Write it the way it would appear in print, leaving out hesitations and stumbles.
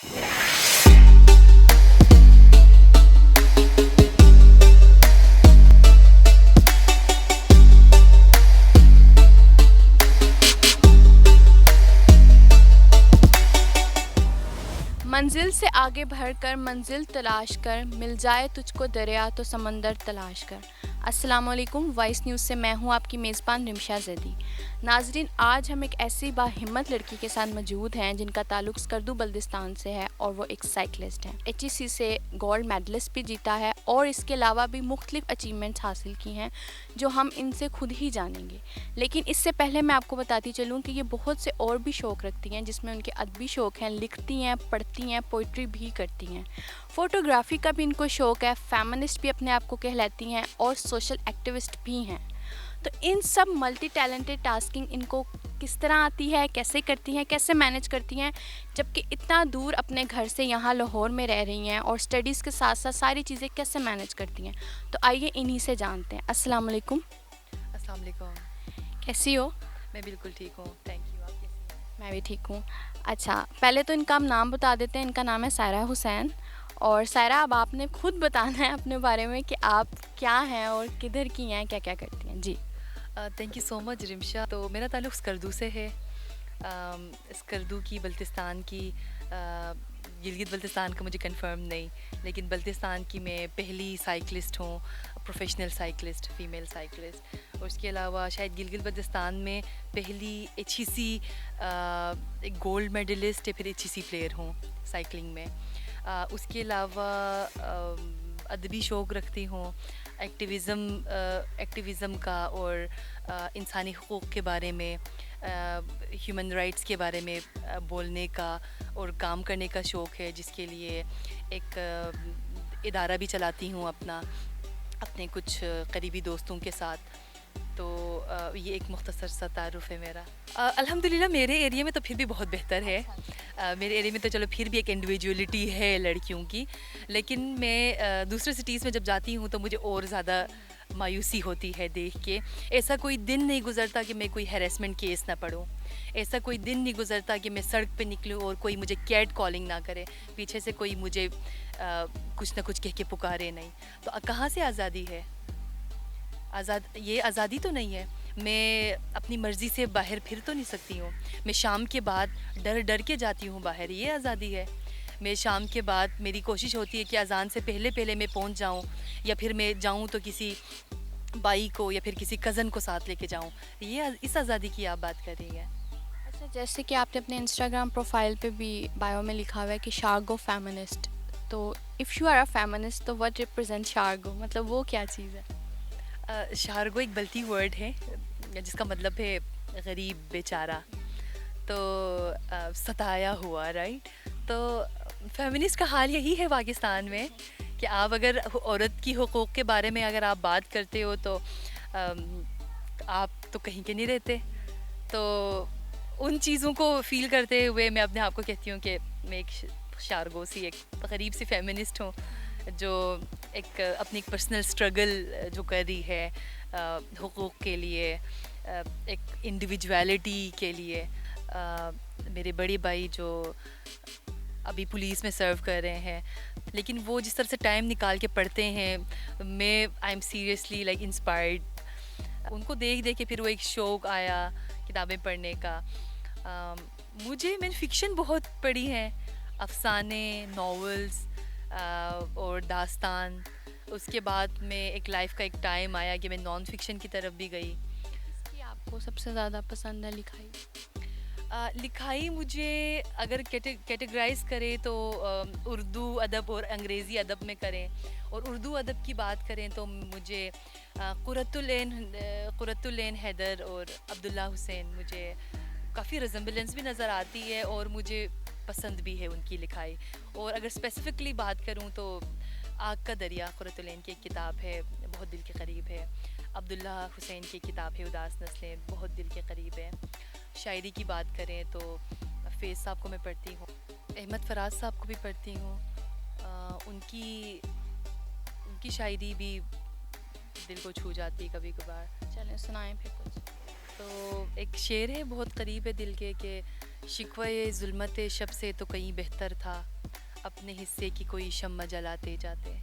منزل سے آگے بڑھ کر منزل تلاش کر، مل جائے تجھ کو دریا تو سمندر تلاش کر۔ السلام علیکم، وائس نیوز سے میں ہوں آپ کی میزبان رمشا زیدی۔ ناظرین، آج ہم ایک ایسی باہمت لڑکی کے ساتھ موجود ہیں جن کا تعلق اسکردو بلتستان سے ہے اور وہ ایک سائیکلسٹ ہیں۔ HEC سے گولڈ میڈلسٹ بھی جیتا ہے اور اس کے علاوہ بھی مختلف اچیومنٹس حاصل کی ہیں جو ہم ان سے خود ہی جانیں گے۔ لیکن اس سے پہلے میں آپ کو بتاتی چلوں کہ یہ بہت سے اور بھی شوق رکھتی ہیں جس میں ان کے ادبی شوق ہیں، لکھتی ہیں، پڑھتی ہیں، پوئٹری بھی کرتی ہیں، فوٹوگرافی کا بھی ان کو شوق ہے، فیمنسٹ بھی اپنے آپ کو کہلاتی ہیں اور سوشل ایکٹیوسٹ بھی ہیں۔ تو ان سب ملٹی ٹیلنٹڈ ٹاسکنگ ان کو کس طرح آتی ہے، کیسے کرتی ہیں، کیسے مینج کرتی ہیں، جبکہ اتنا دور اپنے گھر سے یہاں لاہور میں رہ رہی ہیں اور اسٹڈیز کے ساتھ ساتھ ساری چیزیں کیسے مینج کرتی ہیں، تو آئیے انہی سے جانتے ہیں۔ السلام علیکم۔ السلام علیکم۔ کیسی ہو؟ میں بالکل ٹھیک ہوں، تھینک یو۔ آپ کیسی ہیں؟ میں بھی ٹھیک ہوں۔ اچھا، پہلے تو ان کا ہم نام بتا دیتے ہیں۔ ان کا نام ہے سائرہ حسین، اور سائرہ اب آپ نے خود بتانا ہے اپنے بارے میں کہ آپ کیا ہیں اور کدھر کی ہیں، کیا کیا کرتی ہیں۔ جی تھینک یو سو مچ رمشا۔ تو میرا تعلق اسکردو سے ہے، اسکردو کی، بلتستان کی، گلگت بلتستان کا مجھے کنفرم نہیں، لیکن بلتستان کی میں پہلی سائیکلسٹ ہوں، پروفیشنل سائیکلسٹ، فیمیل سائیکلسٹ۔ اور اس کے علاوہ شاید گلگت بلتستان میں پہلی HEC ایک گولڈ میڈلسٹ یا پھر HEC پلیئر ہوں سائیکلنگ میں۔ اس کے علاوہ ادبی شوق رکھتی ہوں، ایکٹیویزم کا اور انسانی حقوق کے بارے میں، ہیومن رائٹس کے بارے میں بولنے کا اور کام کرنے کا شوق ہے، جس کے لیے ایک ادارہ بھی چلاتی ہوں اپنے کچھ قریبی دوستوں کے ساتھ۔ تو یہ ایک مختصر سا تعارف ہے میرا۔ الحمدللہ میرے ایریا میں تو پھر بھی بہت بہتر ہے۔ میرے ایریا میں تو چلو پھر بھی ایک انڈیویجولیٹی ہے لڑکیوں کی، لیکن میں دوسرے سٹیز میں جب جاتی ہوں تو مجھے اور زیادہ مایوسی ہوتی ہے دیکھ کے۔ ایسا کوئی دن نہیں گزرتا کہ میں کوئی ہیریسمنٹ کیس نہ پڑھوں، ایسا کوئی دن نہیں گزرتا کہ میں سڑک پہ نکلوں اور کوئی مجھے کیٹ کالنگ نہ کرے، پیچھے سے کوئی مجھے کچھ نہ کچھ کہہ کے پکارے نہیں۔ تو کہاں سے آزادی ہے؟ یہ آزادی تو نہیں ہے۔ میں اپنی مرضی سے باہر پھر تو نہیں سکتی ہوں۔ میں شام کے بعد ڈر کے جاتی ہوں باہر، یہ آزادی ہے؟ میں شام کے بعد میری کوشش ہوتی ہے کہ اذان سے پہلے میں پہنچ جاؤں، یا پھر میں جاؤں تو کسی بائی کو یا پھر کسی کزن کو ساتھ لے کے جاؤں۔ یہ اس آزادی کی آپ بات کر رہی ہیں؟ اچھا، جیسے کہ آپ نے اپنے انسٹاگرام پروفائل پہ بھی بایو میں لکھا ہوا ہے کہ شارگو فیمنسٹ، تو if you are a feminist تو وٹ ریپرزینٹ شارگو، مطلب وہ کیا چیز ہے؟ شارگو ایک بلتی ورڈ ہے جس کا مطلب ہے غریب، بیچارہ، تو ستایا ہوا، رائٹ؟ تو فیمنسٹ کا حال یہی ہے پاکستان میں کہ آپ اگر عورت کی حقوق کے بارے میں اگر آپ بات کرتے ہو تو آپ تو کہیں کے نہیں رہتے۔ تو ان چیزوں کو فیل کرتے ہوئے میں اپنے آپ کو کہتی ہوں کہ میں ایک شارگو سی، ایک غریب سی فیمنسٹ ہوں، جو ایک اپنی ایک پرسنل اسٹرگل جو کر رہی ہے حقوق کے لیے، ایک انڈیویجویلٹی کے لیے۔ میرے بڑے بھائی جو ابھی پولیس میں سرو کر رہے ہیں، لیکن وہ جس طرح سے ٹائم نکال کے پڑھتے ہیں، میں I am seriously like inspired. ان کو دیکھ کے پھر وہ ایک شوق آیا کتابیں پڑھنے کا۔ میں نے فکشن بہت پڑھی ہیں، افسانے، ناولز اور داستان۔ اس کے بعد میں ایک لائف کا ایک ٹائم آیا کہ میں نان فکشن کی طرف بھی گئی۔ کس کی آپ کو سب سے زیادہ پسند ہے لکھائی؟ لکھائی مجھے اگر کیٹیگرائز کرے تو اردو ادب اور انگریزی ادب میں کریں، اور اردو ادب کی بات کریں تو مجھے قرۃ العین حیدر اور عبداللہ حسین، مجھے کافی ریزمبلنس بھی نظر آتی ہے اور مجھے پسند بھی ہے ان کی لکھائی۔ اور اگر اسپیسیفکلی بات کروں تو آگ کا دریا قرۃ العین کی ایک کتاب ہے، بہت دل کے قریب ہے۔ عبداللہ حسین کی کتاب ہے اداس نسلیں، بہت دل کے قریب ہے۔ شاعری کی بات کریں تو فیض صاحب کو میں پڑھتی ہوں، احمد فراز صاحب کو بھی پڑھتی ہوں۔ ان کی شاعری بھی دل کو چھو جاتی کبھی کبھار۔ چلیں سنائیں پھر کچھ۔ تو ایک شعر ہے بہت قریب ہے دل کے کہ شکوہ ظلمت شب سے تو کہیں بہتر تھا، اپنے حصے کی کوئی شمع جلاتے جاتے.